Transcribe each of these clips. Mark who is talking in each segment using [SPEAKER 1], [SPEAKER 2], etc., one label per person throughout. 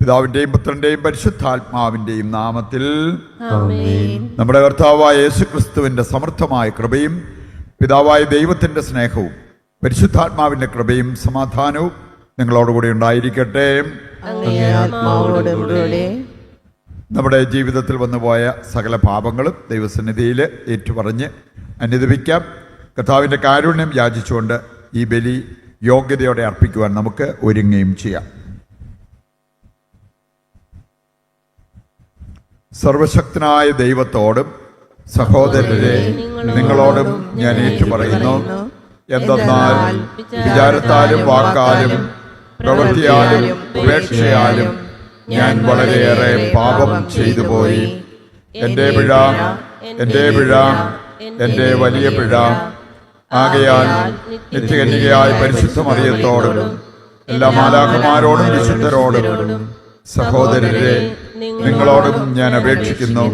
[SPEAKER 1] പിതാവിൻ്റെയും പുത്രൻ്റെയും പരിശുദ്ധാത്മാവിൻ്റെയും നാമത്തിൽ
[SPEAKER 2] ആമേൻ.
[SPEAKER 1] നമ്മുടെ കർത്താവായ യേശുക്രിസ്തുവിൻ്റെ സമർത്ഥമായ കൃപയും പിതാവായ ദൈവത്തിൻ്റെ സ്നേഹവും പരിശുദ്ധാത്മാവിൻ്റെ കൃപയും സമാധാനവും നിങ്ങളോടുകൂടി ഉണ്ടായിരിക്കട്ടെ.
[SPEAKER 2] അങ്ങേ ആത്മാവോടുകൂടെ
[SPEAKER 1] നമ്മുടെ ജീവിതത്തിൽ വന്നുപോയ സകല പാപങ്ങളും ദൈവസന്നിധിയിൽ ഏറ്റുപറഞ്ഞ് അനുദപിക്കാം. കർത്താവിൻ്റെ കാരുണ്യം യാചിച്ചുകൊണ്ട് ഈ ബലി യോഗ്യതയോടെ അർപ്പിക്കുവാൻ നമുക്ക് ഒരുങ്ങുകയും ചെയ്യാം. സർവശക്തനായ ദൈവത്തോടും സഹോദരരെ നിങ്ങളോടും ഞാൻ ഏറ്റുപറയുന്നു. എന്തെന്നാൽ വിചാരത്താലും വാക്കാലും പ്രവൃത്തിയാലും ഉപേക്ഷയാലും ഞാൻ വളരെയേറെ പാപം ചെയ്തു പോയി. എൻ്റെ പിഴ, എൻ്റെ പിഴ, എൻ്റെ വലിയ പിഴ. ആകയാൽ നിത്യകന്യകയായ പരിശുദ്ധ മറിയത്തോടും എല്ലാ മാലാഖമാരോടും വിശുദ്ധരോടും സഹോദരരെ നിങ്ങളോടും ഞാൻ അപേക്ഷിക്കുന്നു,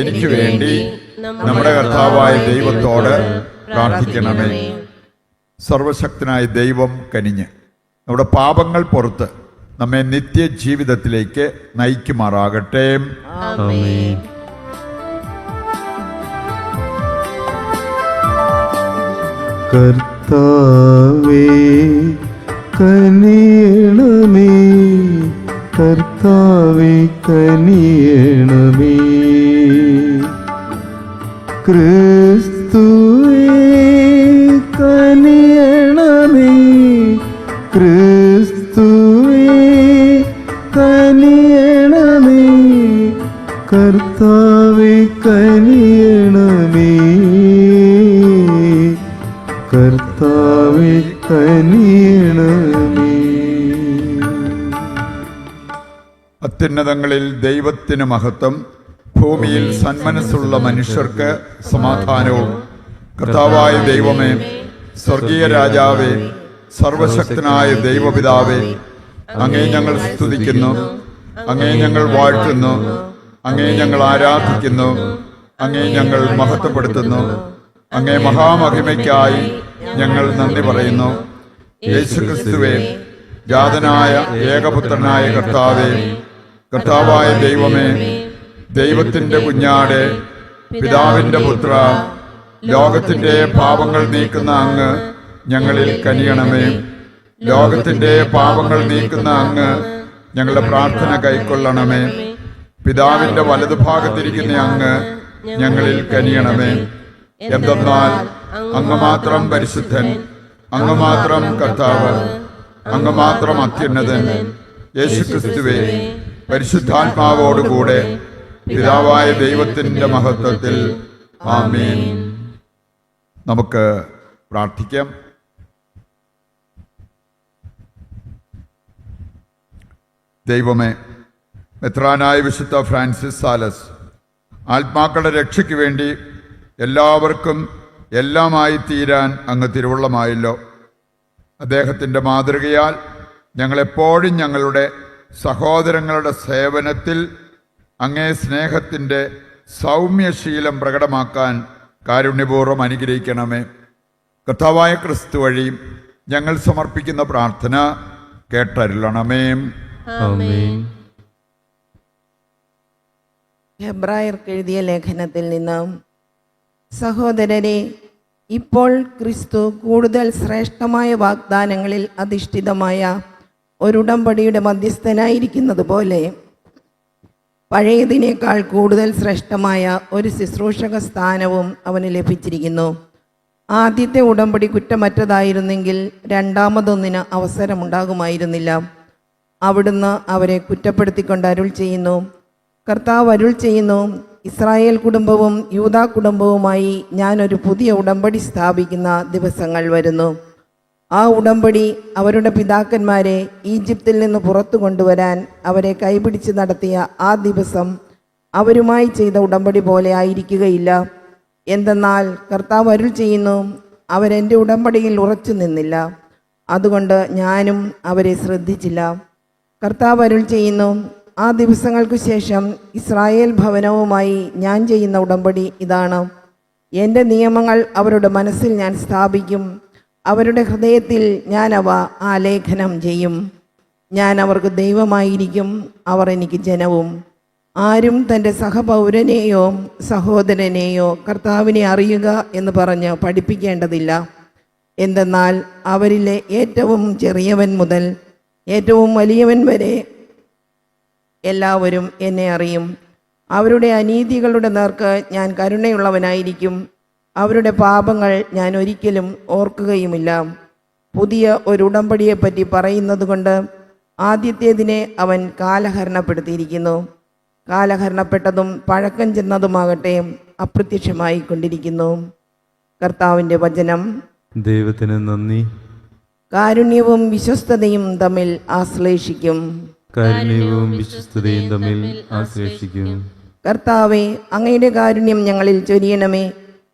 [SPEAKER 1] എനിക്ക് വേണ്ടി നമ്മുടെ കർത്താവായ ദൈവത്തോട് പ്രാർത്ഥിക്കണമേ. സർവശക്തനായ ദൈവം കനിഞ്ഞ് നമ്മുടെ പാപങ്ങൾ പുറത്ത് നമ്മെ നിത്യജീവിതത്തിലേക്ക് നയിക്കുമാറാകട്ടെ.
[SPEAKER 2] ആമേൻ.
[SPEAKER 3] കർത്താവേ കനിയണമേ, കർത്താവേ കനിയണമേ. ക്രിസ്തുവേ കനിയണമേ, ക്രിസ്തുവേ കനിയണമേ, കർത്താവേ കനിയണമേ, കർത്താവേ കനിയണമേ.
[SPEAKER 1] അത്യുന്നതങ്ങളിൽ ദൈവത്തിന് മഹത്വം, ഭൂമിയിൽ സന്മനസ്സുള്ള മനുഷ്യർക്ക് സമാധാനവും. കർത്താവായ ദൈവമേ, സ്വർഗീയ രാജാവേ, സർവശക്തനായ ദൈവപിതാവേ, അങ്ങേ ഞങ്ങൾ സ്തുതിക്കുന്നു, അങ്ങേ ഞങ്ങൾ വാഴ്ത്തുന്നു, അങ്ങേ ഞങ്ങൾ ആരാധിക്കുന്നു, അങ്ങേ ഞങ്ങൾ മഹത്വപ്പെടുത്തുന്നു. അങ്ങേ മഹാമഹിമയ്ക്കായി ഞങ്ങൾ നന്ദി പറയുന്നു. യേശുക്രിസ്തുവേ, ജാതനായ ഏകപുത്രനായ കർത്താവേ, കർത്താവായ ദൈവമേ, ദൈവത്തിൻ്റെ കുഞ്ഞാടെ, പിതാവിൻ്റെ പുത്ര, ലോകത്തിൻ്റെ പാപങ്ങൾ നീക്കുന്ന അങ്ങ് ഞങ്ങളിൽ കനിയണമേ. ലോകത്തിൻ്റെ പാപങ്ങൾ നീക്കുന്ന അങ്ങ് ഞങ്ങളുടെ പ്രാർത്ഥന കൈക്കൊള്ളണമേ. പിതാവിൻ്റെ വലതുഭാഗത്തിരിക്കുന്ന അങ്ങ് ഞങ്ങളിൽ കനിയണമേ. എന്തെന്നാൽ അങ്ങ് മാത്രം പരിശുദ്ധൻ, അങ്ങ് മാത്രം കർത്താവ്, അങ്ങ് മാത്രം അത്യുന്നതൻ. യേശുക്രിസ്തുവേ, പരിശുദ്ധാത്മാവോടുകൂടെ പിതാവായ ദൈവത്തിൻ്റെ മഹത്വത്തിൽ ആമേൻ. നമുക്ക് പ്രാർത്ഥിക്കാം. ദൈവമേ, മെത്രാനായ വിശുദ്ധ ഫ്രാൻസിസ് സാലസ് ആത്മാക്കളുടെ രക്ഷയ്ക്ക് വേണ്ടി എല്ലാവർക്കും എല്ലാമായി തീരാൻ അങ്ങ് തിരുവുള്ളമായല്ലോ. അദ്ദേഹത്തിൻ്റെ മാതൃകയാൽ ഞങ്ങളെപ്പോഴും ഞങ്ങളുടെ സഹോദരങ്ങളുടെ സേവനത്തിൽ അങ്ങേ സ്നേഹത്തിൻ്റെ സൗമ്യശീലം പ്രകടമാക്കാൻ കാരുണ്യപൂർവ്വം അനുഗ്രഹിക്കണമേ. കർത്താവായ ക്രിസ്തു വഴി ഞങ്ങൾ സമർപ്പിക്കുന്ന പ്രാർത്ഥന കേട്ടരുളണമേ.
[SPEAKER 2] ആമേൻ.
[SPEAKER 4] ഹെബ്രായർക്ക് എഴുതിയ ലേഖനത്തിൽ നിന്ന്, സഹോദരരെ, ഇപ്പോൾ ക്രിസ്തു കൂടുതൽ ശ്രേഷ്ഠമായ വാഗ്ദാനങ്ങളിൽ അധിഷ്ഠിതമായ ഒരുടമ്പടിയുടെ മധ്യസ്ഥനായിരിക്കുന്നത് പോലെ പഴയതിനേക്കാൾ കൂടുതൽ ശ്രേഷ്ഠമായ ഒരു ശുശ്രൂഷക സ്ഥാനവും അവന് ലഭിച്ചിരിക്കുന്നു. ആദ്യത്തെ ഉടമ്പടി കുറ്റമറ്റതായിരുന്നെങ്കിൽ രണ്ടാമതൊന്നിന് അവസരമുണ്ടാകുമായിരുന്നില്ല. അവിടുന്ന് അവരെ കുറ്റപ്പെടുത്തിക്കൊണ്ട് അരുൾ ചെയ്യുന്നു, കർത്താവ് അരുൾ ചെയ്യുന്നു, ഇസ്രായേൽ കുടുംബവും യൂദാ കുടുംബവുമായി ഞാനൊരു പുതിയ ഉടമ്പടി സ്ഥാപിക്കുന്ന ദിവസങ്ങൾ വരുന്നു. ആ ഉടമ്പടി അവരുടെ പിതാക്കന്മാരെ ഈജിപ്തിൽ നിന്ന് പുറത്തു കൊണ്ടുവരാൻ അവരെ കൈപിടിച്ച് നടത്തിയ ആ ദിവസം അവരുമായി ചെയ്ത ഉടമ്പടി പോലെ ആയിരിക്കുകയില്ല. എന്തെന്നാൽ കർത്താവ് അരുൾ ചെയ്യുന്നു, അവരെൻ്റെ ഉടമ്പടിയിൽ ഉറച്ചു നിന്നില്ല, അതുകൊണ്ട് ഞാനും അവരെ ശ്രദ്ധിച്ചില്ല. കർത്താവ് അരുൾ ചെയ്യുന്നു, ആ ദിവസങ്ങൾക്കു ശേഷം ഇസ്രായേൽ ഭവനവുമായി ഞാൻ ചെയ്യുന്ന ഉടമ്പടി ഇതാണ്. എൻ്റെ നിയമങ്ങൾ അവരുടെ മനസ്സിൽ ഞാൻ സ്ഥാപിക്കും, അവരുടെ ഹൃദയത്തിൽ ഞാൻ അവ ആലേഖനം ചെയ്യും. ഞാൻ അവർക്ക് ദൈവമായിരിക്കും, അവർ എനിക്ക് ജനവും. ആരും തൻ്റെ സഹപൗരനെയോ സഹോദരനെയോ കർത്താവിനെ അറിയുക എന്ന് പറഞ്ഞ് പഠിപ്പിക്കേണ്ടതില്ല. എന്തെന്നാൽ അവരിലെ ഏറ്റവും ചെറിയവൻ മുതൽ ഏറ്റവും വലിയവൻ വരെ എല്ലാവരും എന്നെ അറിയും. അവരുടെ അനീതികളുടെ നേർക്ക് ഞാൻ കരുണയുള്ളവനായിരിക്കും. അവരുടെ പാപങ്ങൾ ഞാൻ ഒരിക്കലും ഓർക്കുകയുമില്ല. പുതിയ ഒരു ഉടമ്പടിയെപ്പറ്റി പറയുന്നത് കൊണ്ട് ആദ്യത്തേതിനെ അവൻ കാലഹരണപ്പെടുത്തിയിരിക്കുന്നു. കാലഹരണപ്പെട്ടതും പഴക്കം ചെന്നതുമാകട്ടെ അപ്രത്യക്ഷമായി കൊണ്ടിരിക്കുന്നു. കർത്താവിൻ്റെ വചനം.
[SPEAKER 3] ദൈവത്തിന് നന്ദി.
[SPEAKER 4] കാരുണ്യവും വിശ്വസ്തതയും തമ്മിൽ ആശ്ലേഷിക്കും.
[SPEAKER 3] കാരുണ്യവും വിശ്വസ്തതയും തമ്മിൽ ആശ്ലേഷിക്കും.
[SPEAKER 4] കർത്താവെ, അങ്ങയുടെ കാരുണ്യം ഞങ്ങളിൽ ചൊരിയണമേ.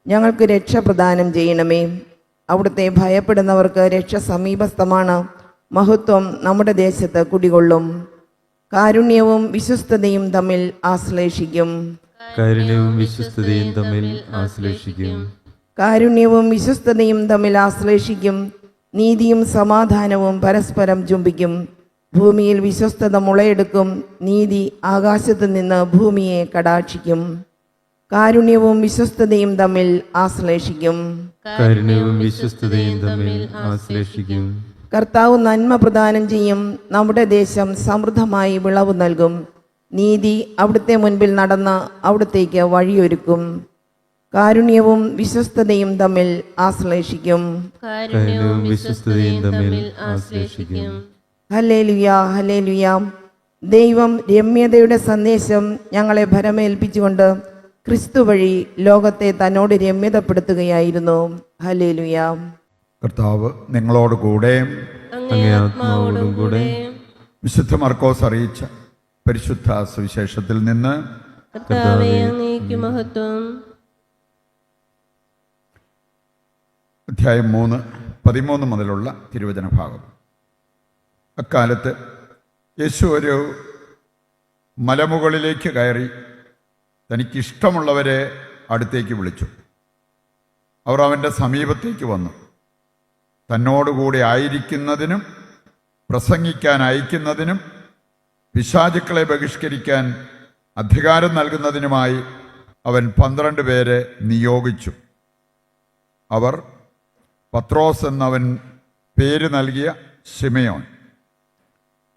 [SPEAKER 4] ഞങ്ങൾക്ക് രക്ഷ പ്രദാനം ചെയ്യണമേ. അവിടുത്തെ ഭയപ്പെടുന്നവർക്ക് രക്ഷ സമീപസ്ഥമാണ്. മഹത്വം നമ്മുടെ ദേശത്ത് കുടികൊള്ളും. കാരുണ്യവും വിശ്വസ്തതയും തമ്മിൽ ആശ്ലേഷിക്കും.
[SPEAKER 3] കാരുണ്യവും വിശ്വസ്തതയും തമ്മിൽ ആശ്ലേഷിക്കും.
[SPEAKER 4] കാരുണ്യവും വിശ്വസ്തതയും തമ്മിൽ ആശ്ലേഷിക്കും. നീതിയും സമാധാനവും പരസ്പരം ചുംബിക്കും. ഭൂമിയിൽ വിശ്വസ്തത മുളയെടുക്കും. നീതി ആകാശത്ത് നിന്ന് ഭൂമിയെ കടാക്ഷിക്കും. കാരുണ്യവും വിശ്വസ്തതയും തമ്മിൽ ആശ്ലേഷിക്കും.
[SPEAKER 3] കാരുണ്യവും വിശ്വസ്തതയും തമ്മിൽ ആശ്ലേഷിക്കും.
[SPEAKER 4] കർത്താവ് നന്മ പ്രദാനം ചെയ്യും. നമ്മുടെ ദേശം സമൃദ്ധമായി വിളവ് നൽകും. നീതി അവിടുത്തെ മുൻപിൽ നടന്ന് അവിടത്തേക്ക് വഴിയൊരുക്കും. കാരുണ്യവും വിശ്വസ്തതയും തമ്മിൽ ആശ്ലേഷിക്കും.
[SPEAKER 3] കാരുണ്യവും വിശ്വസ്തതയും തമ്മിൽ ആശ്ലേഷിക്കും.
[SPEAKER 4] Hallelujah, hallelujah. ദൈവം രമ്യതയുടെ സന്ദേശം ഞങ്ങളെ ഭരമേൽപ്പിച്ചുകൊണ്ട് ക്രിസ്തു വഴി ലോകത്തെ തന്നോട് രമ്യതപ്പെടുത്തുകയായിരുന്നു. ഹല്ലേലൂയ.
[SPEAKER 1] കർത്താവ് നിങ്ങളോട് കൂടെ.
[SPEAKER 2] അങ്ങേ ആത്മാവോടും കൂടെ.
[SPEAKER 1] വിശുദ്ധ മർക്കോസ് അറിയിച്ച പരിശുദ്ധ സുവിശേഷത്തിൽ നിന്ന്.
[SPEAKER 2] കർത്താവേ, അങ്ങേക്ക് മഹത്വം.
[SPEAKER 1] അധ്യായം 3, 13 മുതലുള്ള തിരുവചന ഭാഗം. അക്കാലത്ത് യേശു ഒരു മലമുകളിലേക്ക് കയറി തനിക്കിഷ്ടമുള്ളവരെ അടുത്തേക്ക് വിളിച്ചു. അവർ അവൻ്റെ സമീപത്തേക്ക് വന്നു. തന്നോടുകൂടി ആയിരിക്കുന്നതിനും പ്രസംഗിക്കാൻ അയക്കുന്നതിനും പിശാചുക്കളെ ബഹിഷ്കരിക്കാൻ അധികാരം നൽകുന്നതിനുമായി അവൻ 12 പേരെ നിയോഗിച്ചു. അവർ പത്രോസ് എന്നവൻ പേര് നൽകിയ ശിമയോൻ,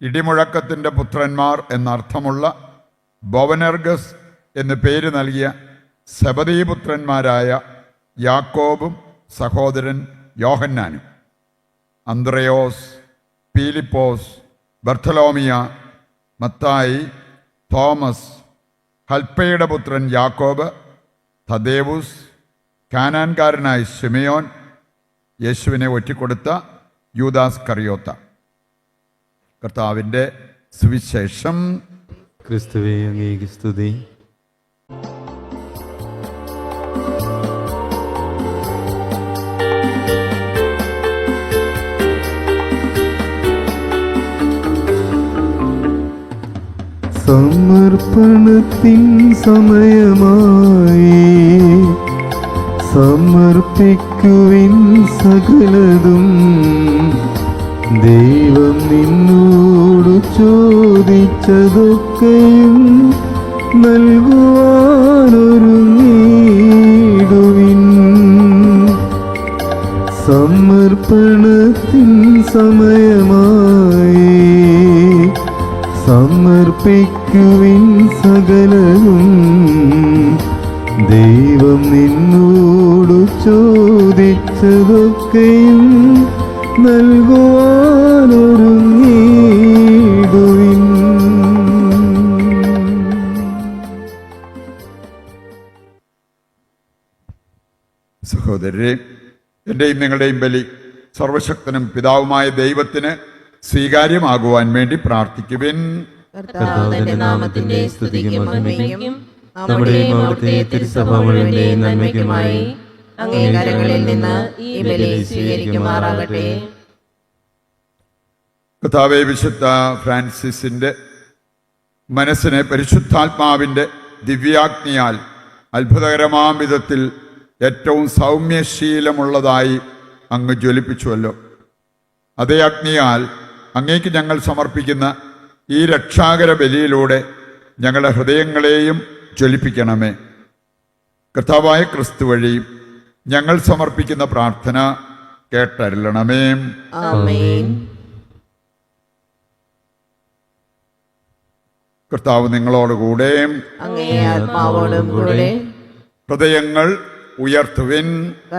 [SPEAKER 1] ഇടിമുഴക്കത്തിൻ്റെ പുത്രന്മാർ എന്നർത്ഥമുള്ള ബൊവനെർഗസ് എന്ന് പേര് നൽകിയ സെബദീപുത്രന്മാരായ യാക്കോബും സഹോദരൻ യോഹന്നാനും, അന്ത്രയോസ്, പീലിപ്പോസ്, ബർത്തലോമിയ, മത്തായി, തോമസ്, ഹൽപ്പയുടെ പുത്രൻ യാക്കോബ്, തദേവുസ്, കാനാൻകാരനായ ശിമയോൻ, യേശുവിനെ ഒറ്റിക്കൊടുത്ത യൂദാസ് കറിയോത്ത. കർത്താവിൻ്റെ സുവിശേഷം.
[SPEAKER 3] ക്രിസ്തുവേ, അങ്ങേക്ക് സ്തുതി. സമർപ്പണത്തിൻ സമയമായി, സമർപ്പിക്കുവിൻ സകലതും. ദൈവം നിന്നോട് ചോദിച്ചതൊക്കെയും നൽകുവാനൊരുങ്ങിടുവിൻ. സമർപ്പണത്തിൻ സമയമായി, സമർപ്പിക്കുവിൻ സകലതും. ദൈവം നിന്നോട് ചോദിച്ചതൊക്കെയും നൽകുവാനൊരുങ്ങിടുവിൻ.
[SPEAKER 1] സഹോദരരെ, എൻ്റെയും നിങ്ങളുടെയും ബലി സർവശക്തനും പിതാവുമായ ദൈവത്തിന് സ്വീകാര്യമാകുവാൻ വേണ്ടി പ്രാർത്ഥിക്കുവിൻ.
[SPEAKER 2] കർത്താവിന്റെ നാമത്തിന്റെ സ്തുതിക്കും മഹിമയ്ക്കും നമ്മുടെയും അവിടുത്തെ തിരുസഭ മുഴുവന്റെയും നന്മയ്ക്കുമായി അങ്ങേ കരങ്ങളിൽ നിന്ന് ഈ ബലി സ്വീകരിക്കുമാറാകട്ടെ.
[SPEAKER 1] കർത്താവേ, വിശുദ്ധ ഫ്രാൻസിസിൻ്റെ മനസ്സിനെ പരിശുദ്ധാത്മാവിൻ്റെ ദിവ്യാഗ്നിയാൽ അത്ഭുതകരമാം വിധത്തിൽ ഏറ്റവും സൗമ്യശീലമുള്ളതായി അങ്ങ് ജ്വലിപ്പിച്ചുവല്ലോ. അതേ അഗ്നിയാൽ അങ്ങേക്ക് ഞങ്ങൾ സമർപ്പിക്കുന്ന ഈ രക്ഷാകര ബലിയിലൂടെ ഞങ്ങളുടെ ഹൃദയങ്ങളെയും ജ്വലിപ്പിക്കണമേ. കർത്താവായ ക്രിസ്തു വഴി ഞങ്ങൾ സമർപ്പിക്കുന്ന പ്രാർത്ഥന കേട്ടരുളണമേ.
[SPEAKER 2] ആമേൻ.
[SPEAKER 1] കർത്താവ് നിങ്ങളോടുകൂടെ.
[SPEAKER 2] അങ്ങേ ആത്മാവോടും കൂടെ.
[SPEAKER 1] ഹൃദയങ്ങൾ ഉയർത്തുവിൻ.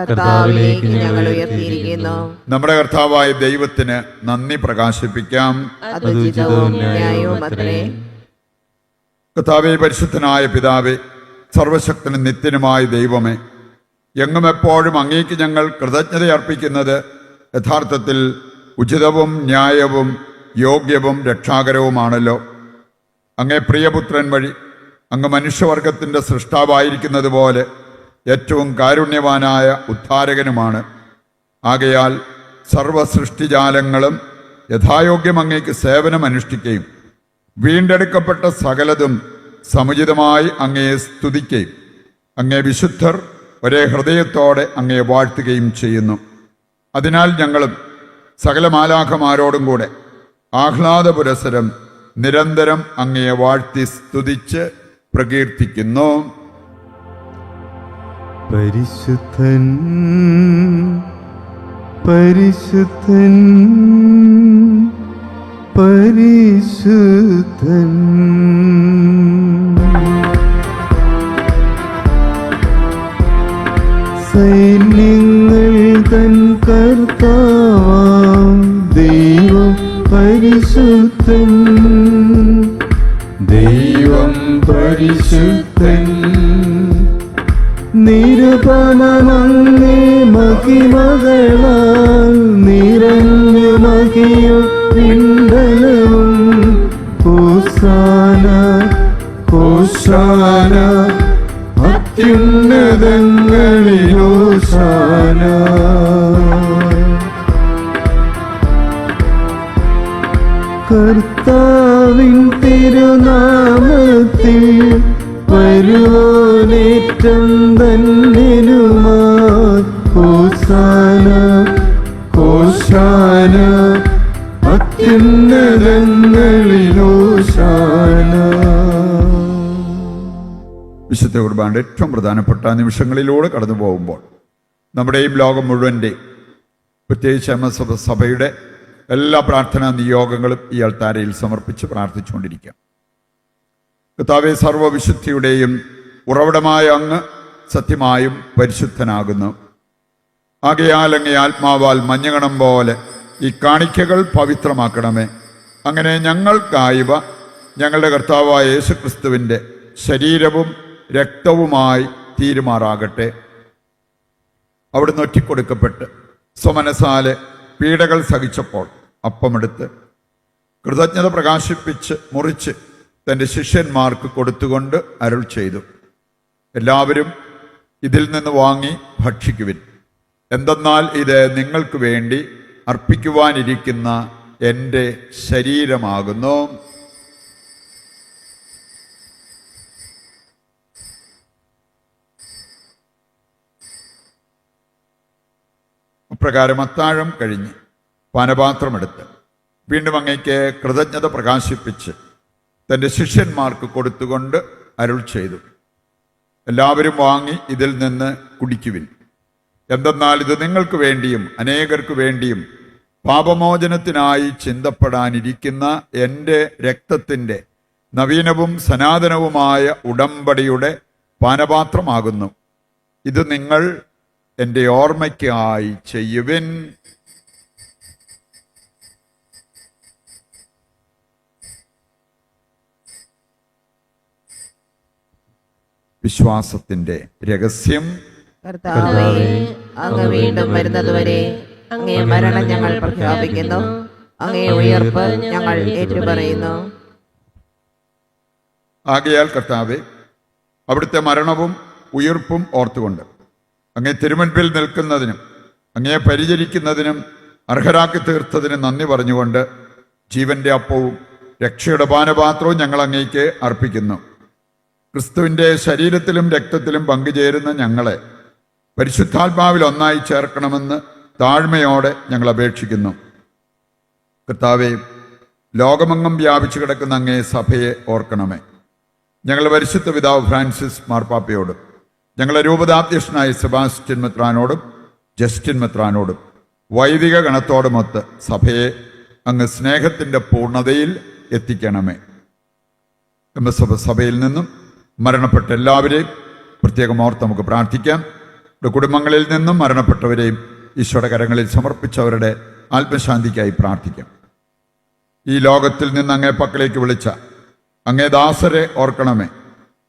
[SPEAKER 2] കർത്താവിലേക്ക് ഞങ്ങൾ ഉയർത്തിയിരിക്കുന്നു.
[SPEAKER 1] നമ്മുടെ കർത്താവായ ദൈവത്തിന് നന്ദി പ്രകാശിപ്പിക്കാം.
[SPEAKER 2] അത് ഉചിതവും ന്യായവും അത്രേ.
[SPEAKER 1] കർത്താവേ, പരിശുദ്ധനായ പിതാവേ, സർവശക്തനും നിത്യനുമായ ദൈവമേ, എങ്ങും എപ്പോഴും അങ്ങേക്ക് ഞങ്ങൾ കൃതജ്ഞതയർപ്പിക്കുന്നത് യഥാർത്ഥത്തിൽ ഉചിതവും ന്യായവും യോഗ്യവും രക്ഷാകരവുമാണല്ലോ. അങ്ങേ പ്രിയപുത്രൻ വഴി അങ്ങ് മനുഷ്യവർഗത്തിൻ്റെ സൃഷ്ടാവായിരിക്കുന്നത് പോലെ ഏറ്റവും കാരുണ്യവാനായ ഉദ്ധാരകനുമാണ്. ആകയാൽ സർവസൃഷ്ടിജാലങ്ങളും യഥായോഗ്യം അങ്ങേക്ക് സേവനമനുഷ്ഠിക്കുകയും വീണ്ടെടുക്കപ്പെട്ട സകലതും സമുചിതമായി അങ്ങയെ സ്തുതിക്കുകയും അങ്ങേ വിശുദ്ധർ ഒരേ ഹൃദയത്തോടെ അങ്ങയെ വാഴ്ത്തുകയും ചെയ്യുന്നു. അതിനാൽ ഞങ്ങളും സകല മാലാഖമാരോടും കൂടെ ആഹ്ലാദപുരസരം നിരന്തരം അങ്ങയെ വാഴ്ത്തി സ്തുതിച്ച് പ്രകീർത്തിക്കുന്നു.
[SPEAKER 3] പരിശുദ്ധൻ പരിശുദ്ധൻ പരിശുദ്ധൻ. സൈന്യങ്ങൾ തൻ കർത്താവാം ദൈവം പരിശുദ്ധൻ. ദൈവം പരിശുദ്ധൻ. നിരുപമങ്ങേ മഹിമകളാൽ നിറഞ്ഞു മഹിയും പിണ്ടലവും. ഹോസാന ഹോസാന അത്യുന്നതങ്ങളിൽ ഹോസാന. കർത്താവിൻ തിരുനാമത്തിൽ വരുവോനേറ്റം ധന്യനുമായി. ഹോസാന ഹോസാന അത്യുന്നതങ്ങളിൽ ഹോസാന.
[SPEAKER 1] വിശുദ്ധ കുർബാനയുടെ ഏറ്റവും പ്രധാനപ്പെട്ട നിമിഷങ്ങളിലൂടെ കടന്നു പോകുമ്പോൾ നമ്മുടെയും ലോകം മുഴുവൻ്റെയും പ്രത്യേകിച്ച് MSF സഭയുടെ എല്ലാ പ്രാർത്ഥനാ നിയോഗങ്ങളും ഈ അൾത്താരയിൽ സമർപ്പിച്ച് പ്രാർത്ഥിച്ചുകൊണ്ടിരിക്കാം. കർത്താവേ, സർവ്വവിശുദ്ധിയുടെയും ഉറവിടമായ അങ്ങ് സത്യമായും പരിശുദ്ധനാകുന്നു. ആകയാൽ അങ്ങേ ആത്മാവാൽ മഞ്ഞകണം പോലെ ഈ കാണിക്കകൾ പവിത്രമാക്കണമേ. അങ്ങനെ ഞങ്ങൾക്കായവ ഞങ്ങളുടെ കർത്താവായ യേശുക്രിസ്തുവിൻ്റെ ശരീരവും രക്തവുമായി തീരുമാറാകട്ടെ. അവിടുന്ന് ഒറ്റിക്കൊടുക്കപ്പെട്ട് സ്വമനസാലെ പീഡകൾ സഹിച്ചപ്പോൾ അപ്പമെടുത്ത് കൃതജ്ഞത പ്രകാശിപ്പിച്ച് മുറിച്ച് തൻ്റെ ശിഷ്യന്മാർക്ക് കൊടുത്തുകൊണ്ട് അരുൾ ചെയ്തു, എല്ലാവരും ഇതിൽ നിന്ന് വാങ്ങി ഭക്ഷിക്കുവിൻ. എന്തെന്നാൽ ഇത് നിങ്ങൾക്ക് വേണ്ടി അർപ്പിക്കുവാനിരിക്കുന്ന എൻ്റെ ശരീരമാകുന്നു. അപ്രകാരം അത്താഴം കഴിഞ്ഞ് പാനപാത്രമെടുത്ത് വീണ്ടും അങ്ങയ്ക്ക് കൃതജ്ഞത പ്രകാശിപ്പിച്ച് തൻ്റെ ശിഷ്യന്മാർക്ക് കൊടുത്തുകൊണ്ട് അരുൾ ചെയ്തു, എല്ലാവരും വാങ്ങി ഇതിൽ നിന്ന് കുടിക്കുവിൻ. എന്തെന്നാൽ ഇത് നിങ്ങൾക്ക് വേണ്ടിയും അനേകർക്ക് വേണ്ടിയും പാപമോചനത്തിനായി ചിന്തപ്പെടാനിരിക്കുന്ന എൻ്റെ രക്തത്തിൻ്റെ നവീനവും സനാതനവുമായ ഉടമ്പടിയുടെ പാനപാത്രമാകുന്നു. ഇത് നിങ്ങൾ എൻ്റെ ഓർമ്മയ്ക്കായി ചെയ്യുവിൻ. വിശ്വാസത്തിൻ്റെ രഹസ്യം.
[SPEAKER 2] കർത്താവേ, അങ്ങ് വീണ്ടും വരുന്നതുവരെ അങ്ങേ മരണം ഞങ്ങൾ പ്രഖ്യാപിക്കുന്നു, അങ്ങേ ഉയർപ്പ് ഞങ്ങൾ ഏറ്റുപറയുന്നു.
[SPEAKER 1] ആകയാൽ കർത്താവേ, അവിടുത്തെ മരണവും ഉയർപ്പും ഓർത്തുകൊണ്ട് അങ്ങേ തിരുമുൻപിൽ നിൽക്കുന്നതിനും അങ്ങയെ പരിചരിക്കുന്നതിനും അർഹരാക്കി തീർത്തതിന് നന്ദി പറഞ്ഞുകൊണ്ട് ജീവന്റെ അപ്പവും രക്ഷയുടെ പാനപാത്രവും ഞങ്ങൾ അങ്ങേക്ക് അർപ്പിക്കുന്നു. ക്രിസ്തുവിൻ്റെ ശരീരത്തിലും രക്തത്തിലും പങ്കുചേരുന്ന ഞങ്ങളെ പരിശുദ്ധാത്മാവിൽ ഒന്നായി ചേർക്കണമെന്ന് താഴ്മയോടെ ഞങ്ങൾ അപേക്ഷിക്കുന്നു. കർത്താവേ, ലോകമെങ്ങും വ്യാപിച്ചു കിടക്കുന്ന അങ്ങേ സഭയെ ഓർക്കണമേ. ഞങ്ങളുടെ പരിശുദ്ധ പിതാവ് ഫ്രാൻസിസ് മാർപ്പാപ്പയോടും ഞങ്ങളുടെ രൂപതാധ്യക്ഷനായ സെബാസ്റ്റ്യൻ മെത്രാനോടും ജസ്റ്റിൻ മെത്രാനോടും വൈദിക ഗണത്തോടുമൊത്ത് സഭയെ അങ്ങ് സ്നേഹത്തിൻ്റെ പൂർണ്ണതയിൽ എത്തിക്കണമേ. എംഎസ്എഫ് സഭയിൽ നിന്നും മരണപ്പെട്ട എല്ലാവരെയും പ്രത്യേകം ഓർത്ത് നമുക്ക് പ്രാർത്ഥിക്കാം. കുടുംബങ്ങളിൽ നിന്നും മരണപ്പെട്ടവരെയും ഈശോയുടെ കരങ്ങളിൽ സമർപ്പിച്ചവരുടെ ആത്മശാന്തിക്കായി പ്രാർത്ഥിക്കാം. ഈ ലോകത്തിൽ നിന്ന് അങ്ങേ പക്കലേക്ക് വിളിച്ച അങ്ങേ ദാസരെ ഓർക്കണമേ.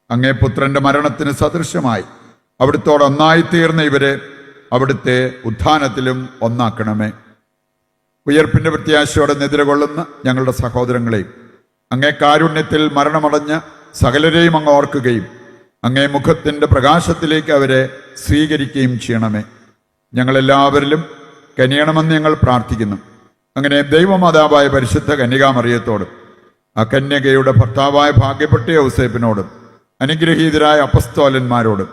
[SPEAKER 1] അങ്ങേ പുത്രന്റെ മരണത്തിന് സദൃശമായി അവിടുത്തോട് ഒന്നായിത്തീർന്ന ഇവരെ അവിടുത്തെ ഉത്ഥാനത്തിലും ഒന്നാക്കണമേ. ഉയർപ്പിന്റെ പ്രത്യാശയോടെ നിദ്രകൊള്ളുന്ന ഞങ്ങളുടെ സഹോദരങ്ങളെയും അങ്ങേ കാരുണ്യത്തിൽ മരണമടഞ്ഞ സകലരെയും അങ്ങ് ഓർക്കുകയും അങ്ങേ മുഖത്തിന്റെ പ്രകാശത്തിലേക്ക് അവരെ സ്വീകരിക്കുകയും ചെയ്യണമേ. ഞങ്ങളെല്ലാവരിലും കനിയണമെന്ന് ഞങ്ങൾ പ്രാർത്ഥിക്കുന്നു. അങ്ങനെ ദൈവമാതാവായ പരിശുദ്ധ കന്യകാമറിയത്തോടും ആ കന്യകയുടെ ഭർത്താവായ ഭാഗ്യപ്പെട്ട യൗസേപ്പിനോടും അനുഗ്രഹീതരായ അപ്പസ്തോലന്മാരോടും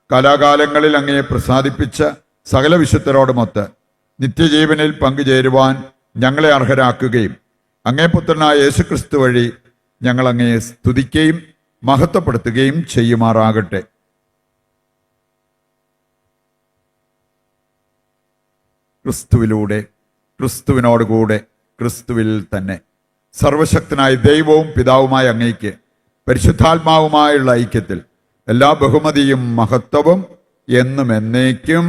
[SPEAKER 1] കാലാകാലങ്ങളിൽ അങ്ങയെ പ്രസാദിപ്പിച്ച സകല വിശുദ്ധരോടുമൊത്ത് നിത്യജീവനിൽ പങ്കുചേരുവാൻ ഞങ്ങളെ അർഹരാക്കുകയും അങ്ങേ പുത്രനായ യേശുക്രിസ്തു വഴി ഞങ്ങൾ അങ്ങയെ സ്തുതിക്കുകയും മഹത്വപ്പെടുത്തുകയും ചെയ്യുമാറാകട്ടെ. ക്രിസ്തുവിലൂടെ, ക്രിസ്തുവിനോടുകൂടെ, ക്രിസ്തുവിൽ തന്നെ സർവശക്തനായ ദൈവവും പിതാവുമായ അങ്ങയ്ക്ക് പരിശുദ്ധാത്മാവുമായുള്ള ഐക്യത്തിൽ എല്ലാ ബഹുമതിയും മഹത്വവും എന്നും എന്നേക്കും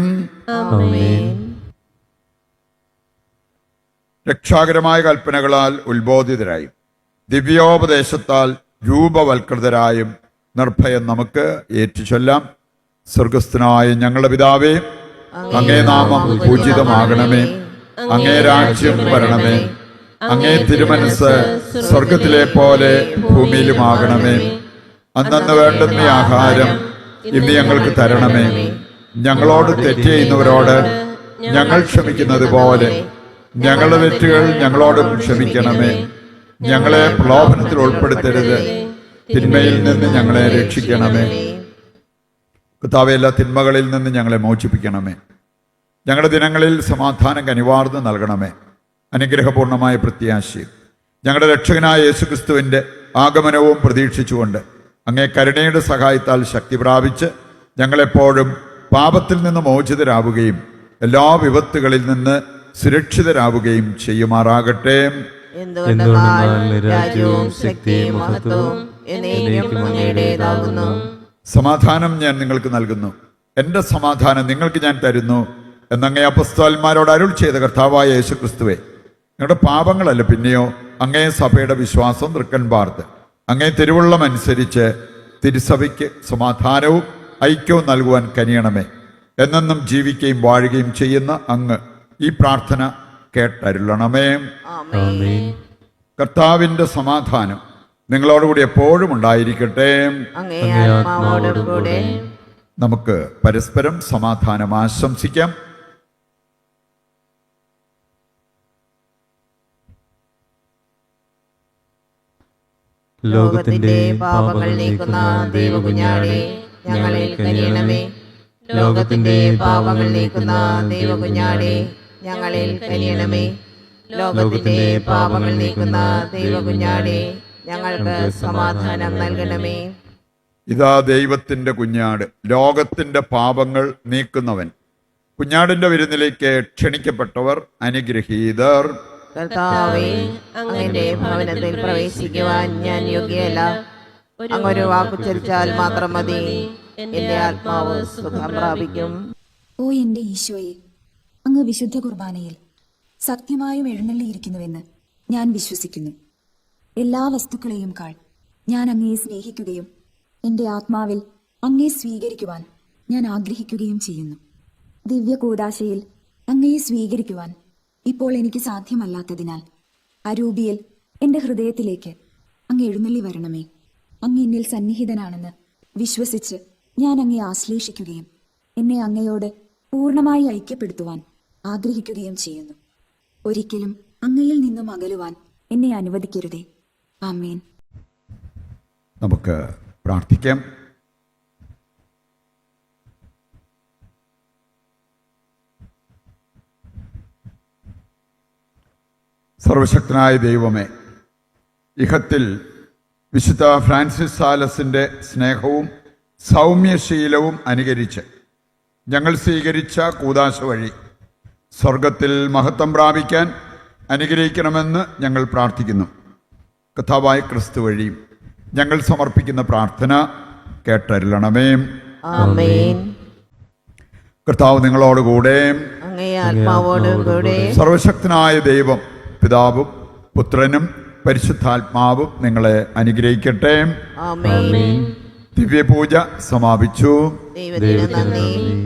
[SPEAKER 2] ആമേൻ.
[SPEAKER 1] രക്ഷാകരമായ കൽപ്പനകളാൽ ഉത്ബോധിതരായും ദിവ്യോപദേശത്താൽ രൂപവൽകൃതരായും നിർഭയം നമുക്ക് ഏറ്റുചൊല്ലാം. സ്വർഗസ്ഥനായ ഞങ്ങളുടെ പിതാവേ, അങ്ങേ നാമം പൂജിതമാകണമേ. അങ്ങേ രാജ്യം വരണമേ. അങ്ങേ തിരുമനസ് സ്വർഗത്തിലെ പോലെ ഭൂമിയിലുമാകണമേ. അന്നന്ന് വേണ്ടുന്ന ആഹാരം ഇന്ന് ഞങ്ങൾക്ക് തരണമേ. ഞങ്ങളോട് തെറ്റ് ചെയ്യുന്നവരോട് ഞങ്ങൾ ക്ഷമിക്കുന്നത് പോലെ ഞങ്ങളുടെ തെറ്റുകൾ ഞങ്ങളോടും ക്ഷമിക്കണമേ. ഞങ്ങളെ പ്രലോഭനത്തിൽ ഉൾപ്പെടുത്തരുത്, തിന്മയിൽ നിന്ന് ഞങ്ങളെ രക്ഷിക്കണമേ. കർത്താവേ, എല്ലാ തിന്മകളിൽ നിന്ന് ഞങ്ങളെ മോചിപ്പിക്കണമേ. ഞങ്ങളുടെ ദിനങ്ങളിൽ സമാധാനം കനിവാർന്ന് നൽകണമേ. അനുഗ്രഹപൂർണമായ പ്രത്യാശയും ഞങ്ങളുടെ രക്ഷകനായ യേശുക്രിസ്തുവിൻ്റെ ആഗമനവും പ്രതീക്ഷിച്ചുകൊണ്ട് അങ്ങേ കരുണയുടെ സഹായത്താൽ ശക്തി പ്രാപിച്ച് ഞങ്ങളെപ്പോഴും പാപത്തിൽ നിന്ന് മോചിതരാവുകയും എല്ലാ വിപത്തുകളിൽ നിന്ന് സുരക്ഷിതരാവുകയും ചെയ്യുമാറാകട്ടെ.
[SPEAKER 2] എന്തുകൊണ്ടെന്നാൽ രാജ്യവും ശക്തിയും മഹത്വവും എന്നേക്കും അങ്ങയുടേതാകുന്നു.
[SPEAKER 1] സമാധാനം ഞാൻ നിങ്ങൾക്ക് നൽകുന്നു, എൻ്റെ സമാധാനം നിങ്ങൾക്ക് ഞാൻ തരുന്നു എന്നങ്ങേ അപ്പസ്തോലന്മാരോട് അരുൾ ചെയ്ത കർത്താവായ യേശുക്രിസ്തുവേ, ഞങ്ങളുടെ പാപങ്ങളല്ല പിന്നെയോ അങ്ങേ സഭയുടെ വിശ്വാസം തൃക്കൻ പാർത്ത് അങ്ങേ തിരുവുള്ളം അനുസരിച്ച് തിരുസഭയ്ക്ക് സമാധാനവും ഐക്യവും നൽകുവാൻ കനിയണമേ. എന്നെന്നും ജീവിക്കുകയും വാഴുകയും ചെയ്യുന്ന അങ്ങ് ഈ പ്രാർത്ഥന കേട്ടരുളണമേ.
[SPEAKER 2] ആമേൻ.
[SPEAKER 1] കർത്താവിൻ്റെ സമാധാനം നിങ്ങളോടുകൂടി എപ്പോഴും ഉണ്ടായിരിക്കട്ടെ.
[SPEAKER 2] അങ്ങേ ആത്മാവോടും കൂടെ.
[SPEAKER 1] നമുക്ക് പരസ്പരം സമാധാനം ആശംസിക്കാം.
[SPEAKER 2] ലോകത്തിന്റെ പാപങ്ങൾ നീക്കുന്ന ദൈവകുഞ്ഞാടേ, ഞങ്ങളിൽ കനിയണമേ. ലോകത്തിന്റെ പാപങ്ങൾ നീക്കുന്ന ദൈവകുഞ്ഞാടേ, ഞങ്ങളിൽ കനിയണമേ. ലോകത്തിന്റെ പാപങ്ങൾ നീക്കുന്ന ദൈവകുഞ്ഞാടേ, ഞങ്ങൾക്ക് സമാധാനം നൽകണമേ.
[SPEAKER 1] ഇതാ ദൈവത്തിൻ്റെ കുഞ്ഞാട്, ലോകത്തിൻ്റെ പാപങ്ങൾ നീക്കുന്നവൻ. കുഞ്ഞാടിൻ്റെ വിരുന്നിലേക്ക് ക്ഷണിക്കപ്പെട്ടവർ അനുഗ്രഹീതർ.
[SPEAKER 2] കർത്താവേ, അങ്ങയുടെ ഭവനത്തിൽ പ്രവേശിക്കുവാൻ ഞാൻ യോഗ്യയല്ല. അങ്ങൊരു വാക്കുച്ചരിച്ചാൽ മാത്രം മതി, എന്റെ ആത്മാവ് സുഖം പ്രാപിക്കും.
[SPEAKER 5] ഓ എന്റെ ഈശോയെ, അങ്ങ് വിശുദ്ധ കുർബാനയിൽ സത്യമായും എഴുന്നള്ളിയിരിക്കുന്നുവെന്ന് ഞാൻ വിശ്വസിക്കുന്നു. എല്ലാ വസ്തുക്കളെയും കാൾ ഞാൻ അങ്ങയെ സ്നേഹിക്കുകയും എന്റെ ആത്മാവിൽ അങ്ങയെ സ്വീകരിക്കുവാൻ ഞാൻ ആഗ്രഹിക്കുകയും ചെയ്യുന്നു. ദിവ്യ കൂദാശയിൽ അങ്ങയെ സ്വീകരിക്കുവാൻ ഇപ്പോൾ എനിക്ക് സാധ്യമല്ലാത്തതിനാൽ അരൂപിയിൽ എന്റെ ഹൃദയത്തിലേക്ക് അങ്ങ് എഴുന്നള്ളി വരണമേ. അങ്ങ് എന്നിൽ സന്നിഹിതനാണെന്ന് വിശ്വസിച്ച് ഞാൻ അങ്ങയെ ആശ്ലേഷിക്കുകയും എന്നെ അങ്ങയോട് പൂർണ്ണമായി ഐക്യപ്പെടുത്തുവാൻ ആഗ്രഹിക്കുകയും ചെയ്യുന്നു. ഒരിക്കലും അങ്ങയിൽ നിന്നും അകലുവാൻ എന്നെ അനുവദിക്കരുതേ. ആമേൻ.
[SPEAKER 1] നമുക്ക് പ്രാർത്ഥിക്കാം. സർവശക്തനായ ദൈവമേ, ഇഹത്തിൽ വിശുദ്ധ ഫ്രാൻസിസ് സാലസിൻ്റെ സ്നേഹവും സൗമ്യശീലവും അനുകരിച്ച് ഞങ്ങൾ സ്വീകരിച്ച കൂദാശ വഴി സ്വർഗത്തിൽ മഹത്വം പ്രാപിക്കാൻ അനുഗ്രഹിക്കണമെന്ന് ഞങ്ങൾ പ്രാർത്ഥിക്കുന്നു. കർത്താവായ ക്രിസ്തു വഴി ഞങ്ങൾ സമർപ്പിക്കുന്ന പ്രാർത്ഥന കേട്ടരുളണമേ.
[SPEAKER 2] ആമേൻ.
[SPEAKER 1] കർത്താവ് നിങ്ങളോടുകൂടെ.
[SPEAKER 2] അങ്ങേ ആത്മാവോടും കൂടെ.
[SPEAKER 1] സർവശക്തനായ ദൈവം പിതാവും പുത്രനും പരിശുദ്ധാത്മാവും നിങ്ങളെ അനുഗ്രഹിക്കട്ടെ.
[SPEAKER 2] ആമേൻ.
[SPEAKER 1] ദിവ്യപൂജ സമാപിച്ചു.
[SPEAKER 2] ദൈവത്തിന് നന്ദി.